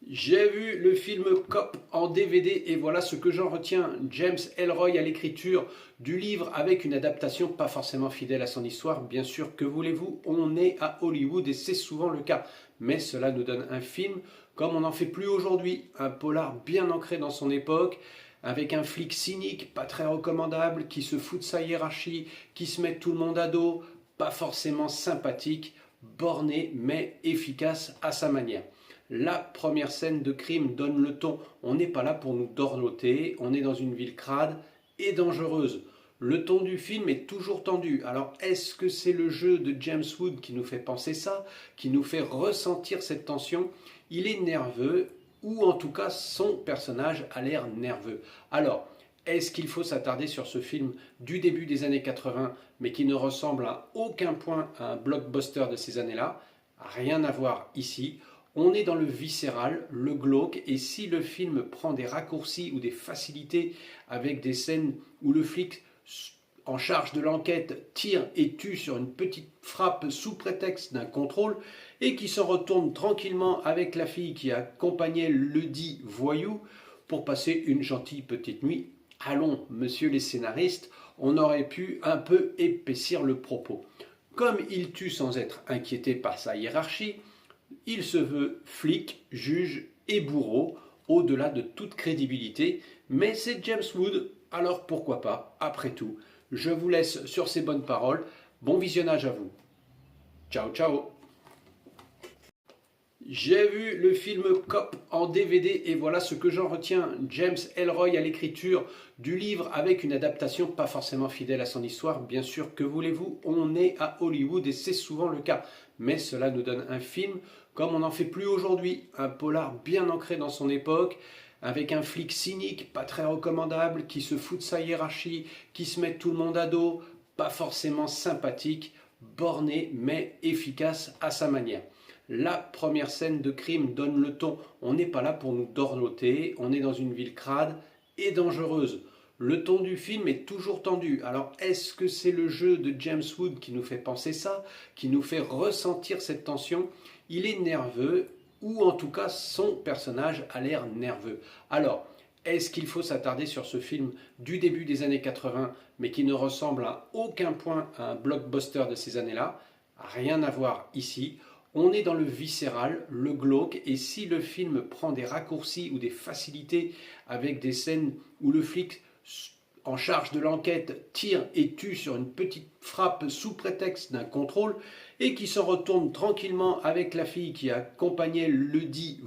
J'ai vu le film Cop en DVD et voilà ce que j'en retiens. James Ellroy à l'écriture du livre avec une adaptation pas forcément fidèle à son histoire. Bien sûr, que voulez-vous, on est à Hollywood et c'est souvent le cas. Mais cela nous donne un film comme on n'en fait plus aujourd'hui. Un polar bien ancré dans son époque, avec un flic cynique, pas très recommandable, qui se fout de sa hiérarchie, qui se met tout le monde à dos, pas forcément sympathique, borné mais efficace à sa manière. La première scène de crime donne le ton. On n'est pas là pour nous dorloter, on est dans une ville crade et dangereuse. Le ton du film est toujours tendu. Alors est-ce que c'est le jeu de James Wood qui nous fait penser ça, qui nous fait ressentir cette tension? Il est nerveux, ou en tout cas son personnage a l'air nerveux. Alors, est-ce qu'il faut s'attarder sur ce film du début des années 80, mais qui ne ressemble à aucun point à un blockbuster de ces années-là? Rien à voir ici. On est dans le viscéral, le glauque, et si le film prend des raccourcis ou des facilités avec des scènes où le flic en charge de l'enquête tire et tue sur une petite frappe sous prétexte d'un contrôle et qui s'en retourne tranquillement avec la fille qui accompagnait le dit voyou pour passer une gentille petite nuit, allons, monsieur les scénaristes, on aurait pu un peu épaissir le propos. Comme il tue sans être inquiété par sa hiérarchie, il se veut flic, juge et bourreau, au-delà de toute crédibilité, mais c'est James Wood, alors pourquoi pas, après tout. Je vous laisse sur ces bonnes paroles. Bon visionnage à vous. Ciao, ciao. J'ai vu le film Cop en DVD et voilà ce que j'en retiens. James Ellroy à l'écriture du livre avec une adaptation pas forcément fidèle à son histoire. Bien sûr, que voulez-vous, on est à Hollywood et c'est souvent le cas. Mais cela nous donne un film comme on n'en fait plus aujourd'hui. Un polar bien ancré dans son époque, avec un flic cynique, pas très recommandable, qui se fout de sa hiérarchie, qui se met tout le monde à dos, pas forcément sympathique, borné mais efficace à sa manière. La première scène de crime donne le ton. On n'est pas là pour nous dorloter, on est dans une ville crade et dangereuse. Le ton du film est toujours tendu. Alors est-ce que c'est le jeu de James Wood qui nous fait penser ça, qui nous fait ressentir cette tension? Il est nerveux, ou en tout cas son personnage a l'air nerveux. Alors, est-ce qu'il faut s'attarder sur ce film du début des années 80, mais qui ne ressemble à aucun point à un blockbuster de ces années-là? Rien à voir ici. On est dans le viscéral, le glauque, et si le film prend des raccourcis ou des facilités avec des scènes où le flic en charge de l'enquête tire et tue sur une petite frappe sous prétexte d'un contrôle et qui s'en retourne tranquillement avec la fille qui accompagnait le dit